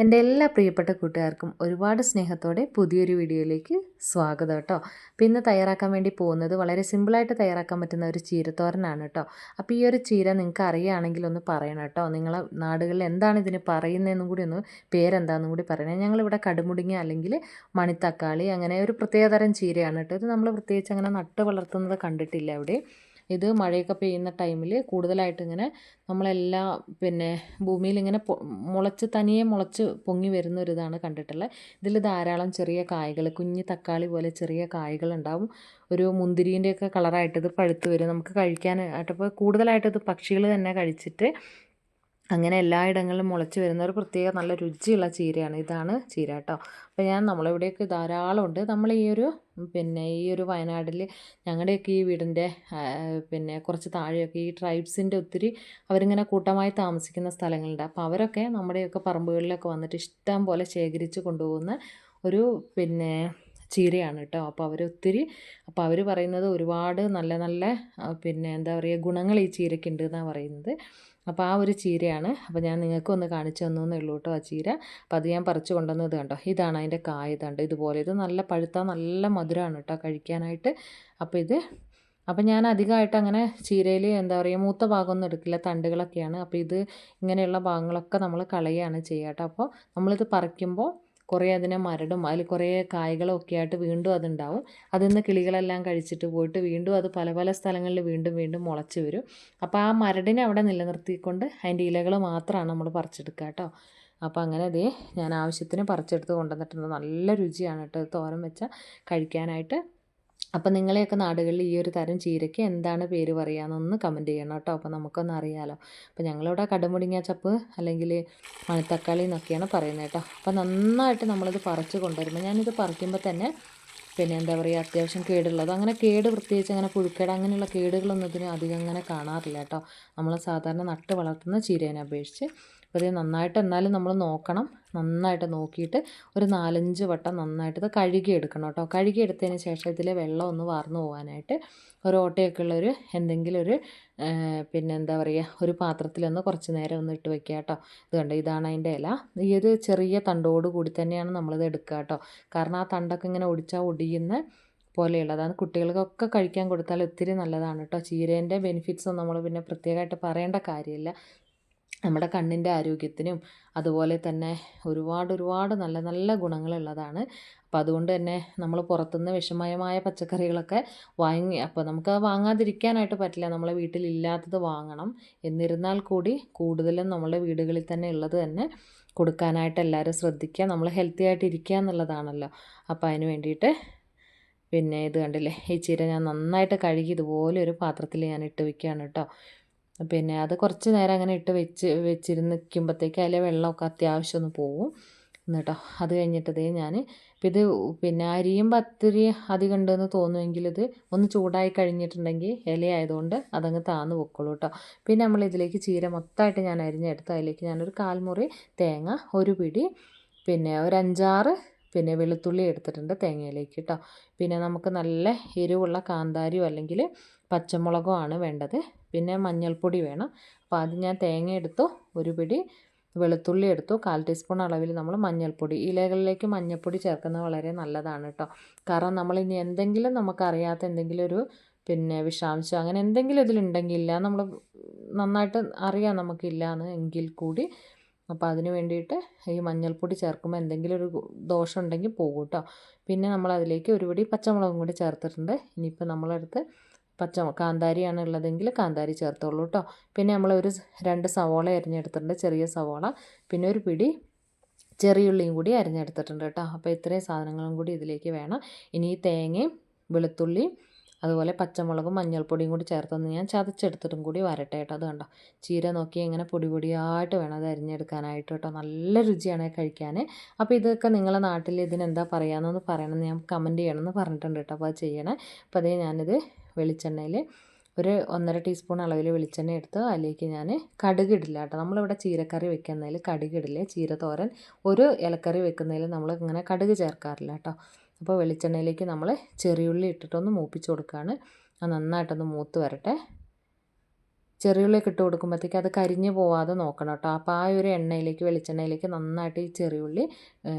എൻ്റെ എല്ലാ പ്രിയപ്പെട്ട കൂട്ടുകാർക്കും ഒരുപാട് സ്നേഹത്തോടെ പുതിയൊരു വീഡിയോയിലേക്ക് സ്വാഗതം കേട്ടോ. അപ്പോൾ ഇന്ന് തയ്യാറാക്കാൻ വേണ്ടി പോകുന്നത് വളരെ സിമ്പിളായിട്ട് തയ്യാറാക്കാൻ പറ്റുന്ന ഒരു ചീരത്തോരനാണ് കേട്ടോ. അപ്പോൾ ഈ ഒരു ചീര നിങ്ങൾക്ക് അറിയുകയാണെങ്കിൽ ഒന്ന് പറയണം കേട്ടോ. നിങ്ങളെ നാടുകളിൽ എന്താണ് ഇതിന് പറയുന്നതെന്നും കൂടി ഒന്ന് പേരെന്താണെന്നും കൂടി പറയണേ. ഞങ്ങളിവിടെ കടുമുടിങ്ങ അല്ലെങ്കിൽ മണിത്തക്കാളി അങ്ങനെ ഒരു പ്രത്യേകതരം ചീരയാണ് കേട്ടോ. ഇത് നമ്മൾ പ്രത്യേകിച്ച് അങ്ങനെ നട്ട് വളർത്തുന്നത് കണ്ടിട്ടില്ല ഇവിടെ. ഇത് മഴയൊക്കെ പെയ്യുന്ന ടൈമിൽ കൂടുതലായിട്ട് ഇങ്ങനെ നമ്മളെല്ലാം ഭൂമിയിൽ ഇങ്ങനെ തനിയെ മുളച്ച് പൊങ്ങി വരുന്ന ഒരു ഇതാണ് കണ്ടിട്ടുള്ളത്. ഇതിൽ ധാരാളം ചെറിയ കായ്കൾ, കുഞ്ഞ് തക്കാളി പോലെ ചെറിയ കായ്കളുണ്ടാവും. ഒരു മുന്തിരീൻ്റെയൊക്കെ കളറായിട്ട് ഇത് പഴുത്ത് വരും. നമുക്ക് കഴിക്കാനായിട്ട് അപ്പോൾ കൂടുതലായിട്ട് ഇത് പക്ഷികൾ തന്നെ കഴിച്ചിട്ട് അങ്ങനെ എല്ലായിടങ്ങളിലും മുളച്ച് വരുന്ന ഒരു പ്രത്യേക നല്ല രുചിയുള്ള ചീരയാണ്. ഇതാണ് ചീര കേട്ടോ. അപ്പോൾ നമ്മളിവിടെയൊക്കെ ധാരാളമുണ്ട്. നമ്മൾ ഈ ഒരു വയനാട്ടിൽ ഞങ്ങളുടെയൊക്കെ ഈ വീടിൻ്റെ കുറച്ച് താഴെയൊക്കെ ഈ ട്രൈബ്സിൻ്റെ ഒത്തിരി അവരിങ്ങനെ കൂട്ടമായി താമസിക്കുന്ന സ്ഥലങ്ങളുണ്ട്. അപ്പോൾ അവരൊക്കെ നമ്മുടെയൊക്കെ പറമ്പുകളിലൊക്കെ വന്നിട്ട് ഇഷ്ടം പോലെ ശേഖരിച്ച് കൊണ്ടുപോകുന്ന ഒരു ചീരയാണ് കേട്ടോ. അപ്പോൾ അവർ പറയുന്നത് ഒരുപാട് നല്ല നല്ല എന്താ പറയുക ഗുണങ്ങൾ ഈ ചീരയ്ക്കുണ്ട് എന്നാണ് പറയുന്നത്. അപ്പോൾ ആ ഒരു ചീരയാണ്. അപ്പോൾ ഞാൻ നിങ്ങൾക്കൊന്ന് കാണിച്ചു തന്നേ ഉള്ളൂ കേട്ടോ ആ ചീര. അപ്പോൾ അത് ഞാൻ പറിച്ചു കൊണ്ടുവന്നത് കണ്ടോ. ഇതാണ് അതിൻ്റെ കായ. ഇതുണ്ട് ഇതുപോലെ. ഇത് നല്ല പഴുത്ത നല്ല മധുരമാണ് കേട്ടോ കഴിക്കാനായിട്ട്. അപ്പോൾ ഞാൻ അധികമായിട്ട് അങ്ങനെ ചീരയിൽ എന്താ പറയുക മൂത്ത ഭാഗമൊന്നും എടുക്കില്ല, തണ്ടുകളൊക്കെയാണ്. അപ്പോൾ ഇങ്ങനെയുള്ള ഭാഗങ്ങളൊക്കെ നമ്മൾ കളയുകയാണ് ചെയ്യുക കേട്ടോ. അപ്പോൾ നമ്മളിത് പറിക്കുമ്പോൾ കുറേ അതിനെ മരടും അതിൽ കുറേ കായ്കളും ഒക്കെ ആയിട്ട് വീണ്ടും അതുണ്ടാവും. അതിൽ നിന്ന് കിളികളെല്ലാം കഴിച്ചിട്ട് പോയിട്ട് വീണ്ടും അത് പല പല സ്ഥലങ്ങളിൽ വീണ്ടും വീണ്ടും മുളച്ച് വരും. അപ്പോൾ ആ മരടിനെ അവിടെ നിലനിർത്തിക്കൊണ്ട് അതിൻ്റെ ഇലകൾ മാത്രമാണ് നമ്മൾ പറിച്ചെടുക്കുക കേട്ടോ. അപ്പോൾ അങ്ങനെ ഞാൻ ആവശ്യത്തിന് പറിച്ചെടുത്ത് കൊണ്ടുവന്നിട്ടുണ്ട്. നല്ല രുചിയാണ് കേട്ടോ തോരൻ വെച്ചാൽ കഴിക്കാനായിട്ട്. അപ്പം നിങ്ങളെയൊക്കെ നാടുകളിൽ ഈ ഒരു തരം ചീരയ്ക്ക് എന്താണ് പേര് പറയുകയെന്നൊന്ന് കമൻറ്റ് ചെയ്യണം കേട്ടോ. അപ്പോൾ നമുക്കൊന്ന് അറിയാമല്ലോ. അപ്പോൾ ഞങ്ങളിവിടെ കടുമുടിങ്ങ ചപ്പ് അല്ലെങ്കിൽ മണിത്തക്കാളി എന്നൊക്കെയാണ് പറയുന്നത് കേട്ടോ. അപ്പോൾ നന്നായിട്ട് നമ്മളിത് പറിച്ച് കൊണ്ടുവരുമ്പോൾ ഞാനിത് പറിക്കുമ്പോൾ തന്നെ എന്താ പറയുക അത്യാവശ്യം കേടുള്ളത് അങ്ങനെ പ്രത്യേകിച്ച് അങ്ങനെ പുഴുക്കേട് അങ്ങനെയുള്ള കേടുകളൊന്നും ഇതിന് അധികം അങ്ങനെ കാണാറില്ല കേട്ടോ. നമ്മൾ സാധാരണ നട്ട് വളർത്തുന്ന ചീരേനെ അപേക്ഷിച്ച്. അപ്പോൾ ഇത് നന്നായിട്ട് എന്നാലും നമ്മൾ നോക്കണം. നന്നായിട്ട് നോക്കിയിട്ട് ഒരു 4-5 വട്ടം നന്നായിട്ട് ഇത് കഴുകിയെടുക്കണം കേട്ടോ. കഴുകിയെടുത്തതിന് ശേഷം ഇതിലെ വെള്ളം ഒന്ന് വാർന്നു പോകാനായിട്ട് ഒരു ഓട്ടയൊക്കെ ഉള്ളൊരു എന്തെങ്കിലും ഒരു എന്താ പറയുക ഒരു പാത്രത്തിലൊന്ന് കുറച്ച് നേരം ഒന്ന് ഇട്ട് വെക്കുക കേട്ടോ. ഇത് കണ്ടോ, ഇതാണ് അതിൻ്റെ ഇല. ഈ ഒരു ചെറിയ തണ്ടോട് കൂടി തന്നെയാണ് നമ്മളിത് എടുക്കുക കേട്ടോ. കാരണം ആ തണ്ടൊക്കെ ഇങ്ങനെ ഒടിയുന്ന പോലെയുള്ളതാണ്. കുട്ടികൾക്കൊക്കെ കഴിക്കാൻ കൊടുത്താൽ ഒത്തിരി നല്ലതാണ് കേട്ടോ. ചീരേൻ്റെ ബെനിഫിറ്റ്സും നമ്മൾ പിന്നെ പ്രത്യേകമായിട്ട് പറയേണ്ട കാര്യമില്ല. നമ്മുടെ കണ്ണിൻ്റെ ആരോഗ്യത്തിനും അതുപോലെ തന്നെ ഒരുപാട് നല്ല നല്ല ഗുണങ്ങളുള്ളതാണ്. അപ്പോൾ അതുകൊണ്ട് തന്നെ നമ്മൾ പുറത്തുനിന്ന് വിഷമയമായ പച്ചക്കറികളൊക്കെ അപ്പോൾ നമുക്കത് വാങ്ങാതിരിക്കാനായിട്ട് പറ്റില്ല. നമ്മളെ വീട്ടിലില്ലാത്തത് വാങ്ങണം. എന്നിരുന്നാൽ കൂടി കൂടുതലും നമ്മളുടെ വീടുകളിൽ തന്നെ ഉള്ളത് തന്നെ കൊടുക്കാനായിട്ട് എല്ലാവരും ശ്രദ്ധിക്കുക. നമ്മൾ ഹെൽത്തി ആയിട്ട് ഇരിക്കുക എന്നുള്ളതാണല്ലോ. അപ്പോൾ അതിന് വേണ്ടിയിട്ട് ഇത് കണ്ടില്ലേ, ഈ ചീര ഞാൻ നന്നായിട്ട് കഴുകി ഇതുപോലെ ഒരു പാത്രത്തിൽ ഞാൻ ഇട്ട് വയ്ക്കുകയാണ് കേട്ടോ. അത് കുറച്ച് നേരം അങ്ങനെ ഇട്ട് വെച്ചിരുന്നിരിക്കുമ്പോഴത്തേക്ക് അതിലെ വെള്ളമൊക്കെ അത്യാവശ്യം ഒന്ന് പോവും എന്നിട്ടോ. അത് കഴിഞ്ഞിട്ട് ഞാൻ ഇത് അരിയുമ്പോൾ അത്തിരി അധികം ഉണ്ടെന്ന് തോന്നുമെങ്കിൽ ഇത് ഒന്ന് ചൂടായി കഴിഞ്ഞിട്ടുണ്ടെങ്കിൽ ഇലയായതുകൊണ്ട് അതങ്ങ് താന്ന് പൊക്കോളൂ കേട്ടോ. പിന്നെ നമ്മളിതിലേക്ക് ചീര മൊത്തമായിട്ട് ഞാൻ അരിഞ്ഞെടുത്ത് അതിലേക്ക് ഞാനൊരു 1/4 മുറി തേങ്ങ, ഒരു പിടി ഒരു 5-6 വെളുത്തുള്ളി എടുത്തിട്ടുണ്ട് തേങ്ങയിലേക്ക് കേട്ടോ. പിന്നെ നമുക്ക് നല്ല എരിവുള്ള കാന്താരിയോ അല്ലെങ്കിൽ പച്ചമുളകോ ആണ് വേണ്ടത്. പിന്നെ മഞ്ഞൾപ്പൊടി വേണം. അപ്പോൾ അത് ഞാൻ തേങ്ങ എടുത്തു, ഒരു പിടി വെളുത്തുള്ളി എടുത്തു, 1/4 ടീസ്പൂൺ അളവിൽ നമ്മൾ മഞ്ഞൾപ്പൊടി. ഇലകളിലേക്ക് മഞ്ഞൾപ്പൊടി ചേർക്കുന്നത് വളരെ നല്ലതാണ് കേട്ടോ. കാരണം നമ്മളിനി എന്തെങ്കിലും നമുക്കറിയാത്ത എന്തെങ്കിലും ഒരു വിഷാംശം അങ്ങനെ എന്തെങ്കിലും ഇതിലുണ്ടെങ്കിൽ ഇല്ല, നമ്മൾ നന്നായിട്ട് അറിയാം നമുക്കില്ലാന്ന് എങ്കിൽ കൂടി. അപ്പോൾ അതിന് വേണ്ടിയിട്ട് ഈ മഞ്ഞൾപ്പൊടി ചേർക്കുമ്പോൾ എന്തെങ്കിലും ഒരു ദോഷം ഉണ്ടെങ്കിൽ പോകും കേട്ടോ. പിന്നെ നമ്മളതിലേക്ക് ഒരു പിടി പച്ചമുളകും കൂടി ചേർത്തിട്ടുണ്ട്. ഇനിയിപ്പോൾ നമ്മളടുത്ത് കാന്താരിയാണ് ഉള്ളതെങ്കിൽ കാന്താരി ചേർത്തോളൂ കേട്ടോ. പിന്നെ നമ്മൾ ഒരു 2 സവോള അരിഞ്ഞെടുത്തിട്ടുണ്ട്, ചെറിയ സവോള. പിന്നെ ഒരു പിടി ചെറിയുള്ളിയും കൂടി അരിഞ്ഞെടുത്തിട്ടുണ്ട് കേട്ടോ. അപ്പോൾ ഇത്രയും സാധനങ്ങളും കൂടി ഇതിലേക്ക് വേണം. ഇനി ഈ തേങ്ങയും വെളുത്തുള്ളിയും അതുപോലെ പച്ചമുളകും മഞ്ഞൾപ്പൊടിയും കൂടി ചേർത്തൊന്ന് ഞാൻ ചതച്ചെടുത്തിട്ടും കൂടി വരട്ടെ കേട്ടോ. അത് കണ്ടോ, ചീര നോക്കി ഇങ്ങനെ പൊടിയായിട്ട് വേണം അത് അരിഞ്ഞെടുക്കാനായിട്ട് കേട്ടോ. നല്ല രുചിയാണ് കഴിക്കാൻ. അപ്പോൾ ഇതൊക്കെ നിങ്ങളുടെ നാട്ടിൽ ഇതിനെന്താ പറയാമെന്നൊന്ന് പറയണമെന്ന് ഞാൻ കമൻറ്റ് ചെയ്യണമെന്ന് പറഞ്ഞിട്ടുണ്ട് കേട്ടോ. അപ്പോൾ അത് ചെയ്യണേ. അപ്പോൾ ഞാനിത് വെളിച്ചെണ്ണയിൽ ഒരു 1.5 ടീസ്പൂൺ അളവിൽ വെളിച്ചെണ്ണ എടുത്ത് അതിലേക്ക് ഞാൻ കടുകിടില്ല കേട്ടോ. നമ്മളിവിടെ ചീരക്കറി വെക്കുന്നതിൽ കടുകിടില്ല. ചീര തോരൻ ഒരു ഇലക്കറി വെക്കുന്നതിൽ നമ്മൾ ഇങ്ങനെ കടുക് ചേർക്കാറില്ല കേട്ടോ. അപ്പോൾ വെളിച്ചെണ്ണയിലേക്ക് നമ്മൾ ചെറിയുള്ളി ഇട്ടിട്ടൊന്ന് മൂപ്പിച്ച് കൊടുക്കുകയാണ്. അത് നന്നായിട്ടൊന്ന് മൂത്ത് വരട്ടെ. ചെറിയുള്ളിയൊക്കെ ഇട്ട് കൊടുക്കുമ്പോഴത്തേക്ക് അത് കരിഞ്ഞ് പോവാതെ നോക്കണം കേട്ടോ. അപ്പോൾ ആ ഒരു എണ്ണയിലേക്ക് വെളിച്ചെണ്ണയിലേക്ക് നന്നായിട്ട് ഈ ചെറിയുള്ളി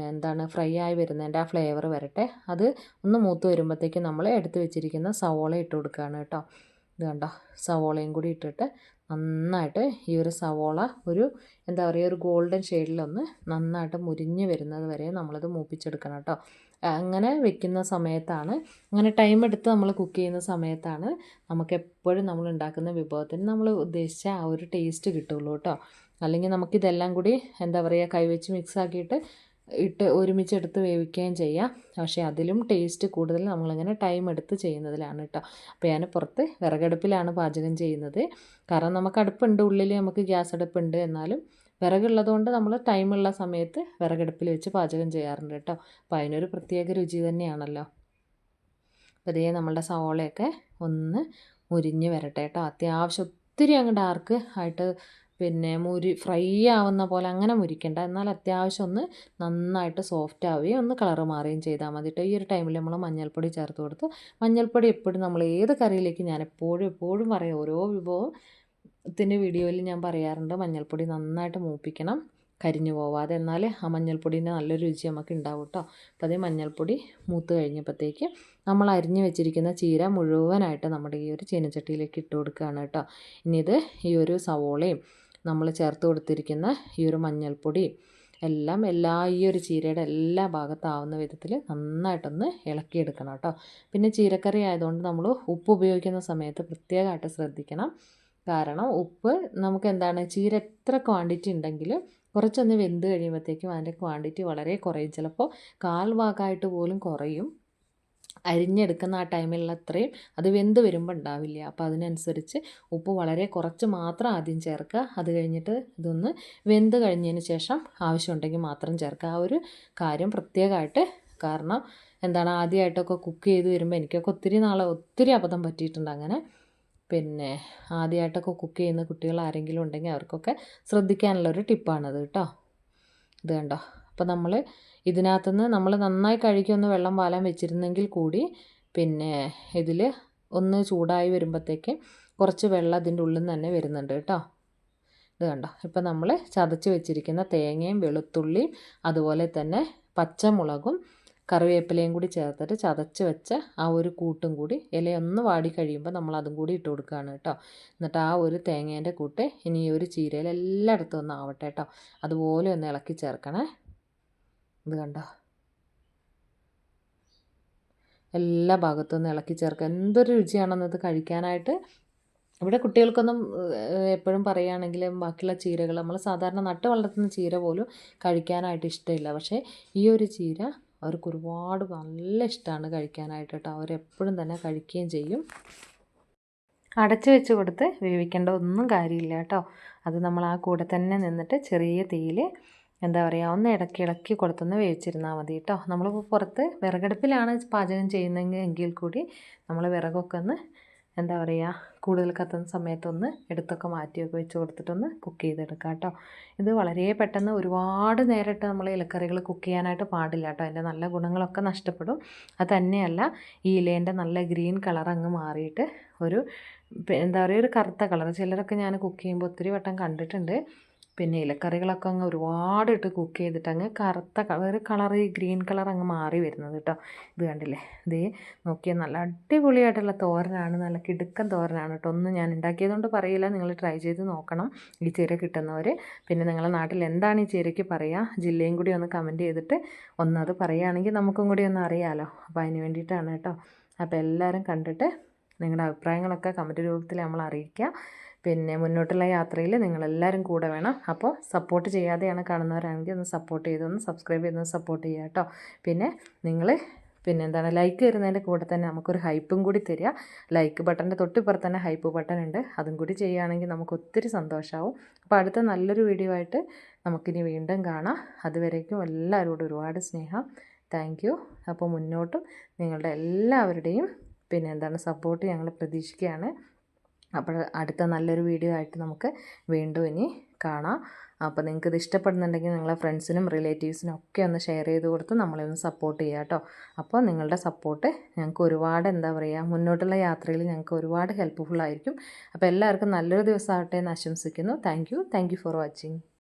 ഫ്രൈ ആയി വരുന്നതിൻ്റെ ആ ഫ്ലേവർ വരട്ടെ. അത് ഒന്ന് മൂത്ത് വരുമ്പോഴത്തേക്ക് നമ്മൾ എടുത്ത് വെച്ചിരിക്കുന്ന സവോള ഇട്ട് കൊടുക്കുകയാണ് കേട്ടോ. ഇത് കണ്ടോ, സവോളയും കൂടി ഇട്ടിട്ട് നന്നായിട്ട് ഈ ഒരു സവോള ഒരു ഒരു ഗോൾഡൻ ഷെയ്ഡിലൊന്ന് നന്നായിട്ട് മുരിഞ്ഞ് വരുന്നത് വരെ നമ്മളത് മൂപ്പിച്ചെടുക്കണം കേട്ടോ. അങ്ങനെ വെക്കുന്ന സമയത്താണ്, അങ്ങനെ ടൈം എടുത്ത് നമ്മൾ കുക്ക് ചെയ്യുന്ന സമയത്താണ് നമുക്കെപ്പോഴും നമ്മൾ ഉണ്ടാക്കുന്ന വിഭവത്തിന് നമ്മൾ ഉദ്ദേശിച്ച ആ ഒരു ടേസ്റ്റ് കിട്ടുള്ളൂ കേട്ടോ. അല്ലെങ്കിൽ നമുക്കിതെല്ലാം കൂടി കൈവച്ച് മിക്സ് ആക്കിയിട്ട് ഒരുമിച്ചെടുത്ത് വേവിക്കുകയും ചെയ്യാം. പക്ഷേ അതിലും ടേസ്റ്റ് കൂടുതൽ നമ്മളിങ്ങനെ ടൈം എടുത്ത് ചെയ്യുന്നതിലാണ് കേട്ടോ. അപ്പോൾ ഞാൻ പുറത്ത് വിറകടുപ്പിലാണ് പാചകം ചെയ്യുന്നത്. കാരണം നമുക്ക് അടുപ്പുണ്ട്, ഉള്ളിൽ നമുക്ക് ഗ്യാസ് അടുപ്പുണ്ട്. എന്നാലും വിറകുള്ളതുകൊണ്ട് നമ്മൾ ടൈമുള്ള സമയത്ത് വിറകടുപ്പിൽ വെച്ച് പാചകം ചെയ്യാറുണ്ട് കേട്ടോ. അപ്പോൾ അതിനൊരു പ്രത്യേക രുചി തന്നെയാണല്ലോ. അപ്പോൾ ഇതേ നമ്മളുടെ സവോളയൊക്കെ ഒന്ന് മുരിഞ്ഞ് വരട്ടെ കേട്ടോ. അത്യാവശ്യം ഒത്തിരി അങ്ങ് ഡാർക്ക് ആയിട്ട് ഫ്രൈ ആവുന്ന പോലെ അങ്ങനെ മുരിക്കണ്ട. എന്നാൽ അത്യാവശ്യം ഒന്ന് നന്നായിട്ട് സോഫ്റ്റ് ആവുകയും ഒന്ന് കളറ് മാറുകയും ചെയ്താൽ മതി കേട്ടോ. ഈ ഒരു ടൈമിൽ നമ്മൾ മഞ്ഞൾപ്പൊടി ചേർത്ത് കൊടുത്ത്, മഞ്ഞൾപ്പൊടി എപ്പോഴും നമ്മൾ ഏത് കറിയിലേക്ക് ഞാൻ എപ്പോഴും പറയും, ഓരോ വിഭവത്തിൻ്റെ വീഡിയോയിൽ ഞാൻ പറയാറുണ്ട്, മഞ്ഞൾപ്പൊടി നന്നായിട്ട് മൂപ്പിക്കണം, കരിഞ്ഞു പോവാതെ. എന്നാൽ ആ മഞ്ഞൾപ്പൊടീൻ്റെ നല്ലൊരു രുചി നമുക്ക് ഉണ്ടാവും കേട്ടോ. അപ്പോൾ അതേ മഞ്ഞൾപ്പൊടി മൂത്ത് കഴിഞ്ഞപ്പോഴത്തേക്ക് നമ്മൾ അരിഞ്ഞ് വെച്ചിരിക്കുന്ന ചീര മുഴുവനായിട്ട് നമ്മുടെ ഈ ഒരു ചീനച്ചട്ടിയിലേക്ക് ഇട്ട് കൊടുക്കുകയാണ് കേട്ടോ. ഇനി ഇത് ഈ ഒരു സവോളയും നമ്മൾ ചേർത്ത് കൊടുത്തിരിക്കുന്ന ഈ ഒരു മഞ്ഞൾപ്പൊടി എല്ലാം ഈ ഒരു ചീരയുടെ എല്ലാ ഭാഗത്താവുന്ന വിധത്തിൽ നന്നായിട്ടൊന്ന് ഇളക്കിയെടുക്കണം കേട്ടോ. പിന്നെ ചീരക്കറി ആയതുകൊണ്ട് നമ്മൾ ഉപ്പ് ഉപയോഗിക്കുന്ന സമയത്ത് പ്രത്യേകമായിട്ട് ശ്രദ്ധിക്കണം. കാരണം ഉപ്പ് നമുക്ക് ചീര എത്ര ക്വാണ്ടിറ്റി ഉണ്ടെങ്കിലും കുറച്ചൊന്ന് വെന്ത് കഴിയുമ്പോഴത്തേക്കും അതിൻ്റെ ക്വാണ്ടിറ്റി വളരെ കുറയും. ചിലപ്പോൾ 1/4 ഭാഗമായിട്ട് പോലും കുറയും. അരിഞ്ഞെടുക്കുന്ന ആ ടൈമിലുള്ള അത്രയും അത് വെന്ത് വരുമ്പോൾ ഉണ്ടാവില്ല. അപ്പോൾ അതിനനുസരിച്ച് ഉപ്പ് വളരെ കുറച്ച് മാത്രം ആദ്യം ചേർക്കുക. അത് കഴിഞ്ഞിട്ട് ഇതൊന്ന് വെന്ത് കഴിഞ്ഞതിന് ശേഷം ആവശ്യമുണ്ടെങ്കിൽ മാത്രം ചേർക്കുക. ആ ഒരു കാര്യം പ്രത്യേകമായിട്ട്, കാരണം ആദ്യമായിട്ടൊക്കെ കുക്ക് ചെയ്ത് വരുമ്പോൾ എനിക്കൊക്കെ ഒത്തിരി അബദ്ധം പറ്റിയിട്ടുണ്ട്. അങ്ങനെ ആദ്യമായിട്ടൊക്കെ കുക്ക് ചെയ്യുന്ന കുട്ടികൾ ആരെങ്കിലും ഉണ്ടെങ്കിൽ അവർക്കൊക്കെ ശ്രദ്ധിക്കാനുള്ളൊരു ടിപ്പാണത് കേട്ടോ. ഇത് കണ്ടോ. അപ്പോൾ നമ്മൾ ഇതിനകത്തുനിന്ന് നമ്മൾ നന്നായി കഴുകിയൊന്ന് വെള്ളം വാലാൻ വെച്ചിരുന്നെങ്കിൽ കൂടി ഇതിൽ ഒന്ന് ചൂടായി വരുമ്പോഴത്തേക്ക് കുറച്ച് വെള്ളം അതിൻ്റെ ഉള്ളിൽ നിന്ന് തന്നെ വരുന്നുണ്ട് കേട്ടോ. ഇത് കണ്ടോ. ഇപ്പം നമ്മൾ ചതച്ച് വെച്ചിരിക്കുന്ന തേങ്ങയും വെളുത്തുള്ളിയും അതുപോലെ തന്നെ പച്ചമുളകും കറിവേപ്പിലയും കൂടി ചേർത്തിട്ട് ചതച്ച് വെച്ച ആ ഒരു കൂട്ടും കൂടി ഇലയൊന്ന് വാടി കഴിയുമ്പോൾ നമ്മൾ അതും കൂടി ഇട്ട് കൊടുക്കുകയാണ് കേട്ടോ. എന്നിട്ട് ആ ഒരു തേങ്ങേൻ്റെ കൂട്ട് ഇനി ഈ ഒരു ചീരയിൽ എല്ലായിടത്തും ഒന്ന് ആവട്ടെ കേട്ടോ. അതുപോലെ ഒന്ന് ഇളക്കി ചേർക്കണേ. ഇത് കണ്ടോ, എല്ലാ ഭാഗത്തും ഒന്ന് ഇളക്കി ചേർക്കുക. എന്തൊരു രുചിയാണെന്നത് കഴിക്കാനായിട്ട്. ഇവിടെ കുട്ടികൾക്കൊന്നും എപ്പോഴും പറയുകയാണെങ്കിലും ബാക്കിയുള്ള ചീരകൾ നമ്മൾ സാധാരണ നട്ട് വളർത്തുന്ന ചീര പോലും കഴിക്കാനായിട്ട് ഇഷ്ടമില്ല. പക്ഷേ ഈ ഒരു ചീര അവർക്ക് ഒരുപാട് നല്ല ഇഷ്ടമാണ് കഴിക്കാനായിട്ട് കേട്ടോ. അവരെപ്പോഴും തന്നെ കഴിക്കുകയും ചെയ്യും. അടച്ചു വെച്ച് കൊടുത്ത് വേവിക്കേണ്ട ഒന്നും കാര്യമില്ല കേട്ടോ. അത് നമ്മൾ ആ കൂടെ തന്നെ നിന്നിട്ട് ചെറിയ തീയിൽ ഒന്ന് ഇളക്കി കൊടുത്തൊന്ന് വേവിച്ചിരുന്നാൽ മതി കേട്ടോ. നമ്മളിപ്പോൾ പുറത്ത് വിറകടുപ്പിലാണ് പാചകം ചെയ്യുന്നതെങ്കിൽ കൂടി നമ്മൾ വിറകൊക്കെ ഒന്ന് കൂടുതൽ കത്തുന്ന സമയത്തൊന്ന് എടുത്തൊക്കെ മാറ്റിയൊക്കെ വെച്ച് കൊടുത്തിട്ടൊന്ന് കുക്ക് ചെയ്തെടുക്കാം കേട്ടോ. ഇത് വളരെ പെട്ടെന്ന് ഒരുപാട് നേരിട്ട് നമ്മൾ ഇലക്കറികൾ കുക്ക് ചെയ്യാനായിട്ട് പാടില്ല കേട്ടോ. അതിൻ്റെ നല്ല ഗുണങ്ങളൊക്കെ നഷ്ടപ്പെടും. അത് തന്നെയല്ല, ഈ ഇലേൻ്റെ നല്ല ഗ്രീൻ കളർ അങ്ങ് മാറിയിട്ട് ഒരു ഒരു കറുത്ത കളർ ചിലരൊക്കെ ഞാൻ കുക്ക് ചെയ്യുമ്പോൾ ഒത്തിരി വട്ടം കണ്ടിട്ടുണ്ട്. ഇലക്കറികളൊക്കെ അങ്ങ് ഒരുപാട് ഇട്ട് കുക്ക് ചെയ്തിട്ട് അങ്ങ് കറുത്ത കളർ ഈ ഗ്രീൻ കളർ അങ്ങ് മാറി വരുന്നത് കേട്ടോ. ഇത് കണ്ടില്ലേ, ഇതേ നോക്കിയാൽ നല്ല അടിപൊളിയായിട്ടുള്ള തോരനാണ്, നല്ല കിടുക്കൻ തോരനാണ് കേട്ടോ. ഒന്നും ഞാൻ ഉണ്ടാക്കിയതുകൊണ്ട് പറയില്ല, നിങ്ങൾ ട്രൈ ചെയ്ത് നോക്കണം ഈ ചീര കിട്ടുന്നവർ. നിങ്ങളുടെ നാട്ടിൽ എന്താണ് ഈ ചീരയ്ക്ക് പറയുക, ജില്ലയും കൂടി ഒന്ന് കമൻറ്റ് ചെയ്തിട്ട് ഒന്നത് പറയുകയാണെങ്കിൽ നമുക്കും കൂടി ഒന്ന് അറിയാമല്ലോ. അപ്പോൾ അതിന് വേണ്ടിയിട്ടാണ് കേട്ടോ. അപ്പോൾ എല്ലാവരും കണ്ടിട്ട് നിങ്ങളുടെ അഭിപ്രായങ്ങളൊക്കെ കമൻറ്റ് രൂപത്തിൽ നമ്മൾ അറിയിക്കുക. മുന്നോട്ടുള്ള യാത്രയിൽ നിങ്ങളെല്ലാവരും കൂടെ വേണം. അപ്പോൾ സപ്പോർട്ട് ചെയ്യാതെയാണ് കാണുന്നവരാണെങ്കിൽ ഒന്ന് സപ്പോർട്ട് ചെയ്തൊന്ന് സബ്സ്ക്രൈബ് ചെയ്തൊന്ന് സപ്പോർട്ട് ചെയ്യുക കേട്ടോ. നിങ്ങൾ ലൈക്ക് തരുന്നതിൻ്റെ കൂടെ തന്നെ നമുക്കൊരു ഹൈപ്പും കൂടി തരിക. ലൈക്ക് ബട്ടൻ്റെ തൊട്ടിപ്പുറത്ത് തന്നെ ഹൈപ്പ് ബട്ടൺ ഉണ്ട്, അതും കൂടി ചെയ്യുകയാണെങ്കിൽ നമുക്ക് ഒത്തിരി സന്തോഷമാവും. അപ്പോൾ അടുത്ത നല്ലൊരു വീഡിയോ ആയിട്ട് നമുക്കിനി വീണ്ടും കാണാം. അതുവരേക്കും എല്ലാവരോടും ഒരുപാട് സ്നേഹം. Thank you. അപ്പോൾ മുന്നോട്ടും നിങ്ങളുടെ എല്ലാവരുടെയും സപ്പോർട്ട് ഞങ്ങൾ പ്രതീക്ഷിക്കുകയാണ്. അപ്പോൾ അടുത്ത നല്ലൊരു വീഡിയോ ആയിട്ട് നമുക്ക് വീണ്ടും ഇനി കാണാം. അപ്പോൾ നിങ്ങൾക്കിത് ഇഷ്ടപ്പെടുന്നുണ്ടെങ്കിൽ നിങ്ങളെ ഫ്രണ്ട്സിനും റിലേറ്റീവ്സിനും ഒക്കെ ഒന്ന് ഷെയർ ചെയ്ത് കൊടുത്ത് നമ്മളെ ഒന്ന് സപ്പോർട്ട് ചെയ്യുക കേട്ടോ. അപ്പോൾ നിങ്ങളുടെ സപ്പോർട്ട് ഞങ്ങൾക്ക് ഒരുപാട് മുന്നോട്ടുള്ള യാത്രയിൽ ഞങ്ങൾക്ക് ഒരുപാട് ഹെൽപ്ഫുൾ ആയിരിക്കും. അപ്പോൾ എല്ലാവർക്കും നല്ലൊരു ദിവസമാകട്ടെ എന്ന് ആശംസിക്കുന്നു. Thank you for watching.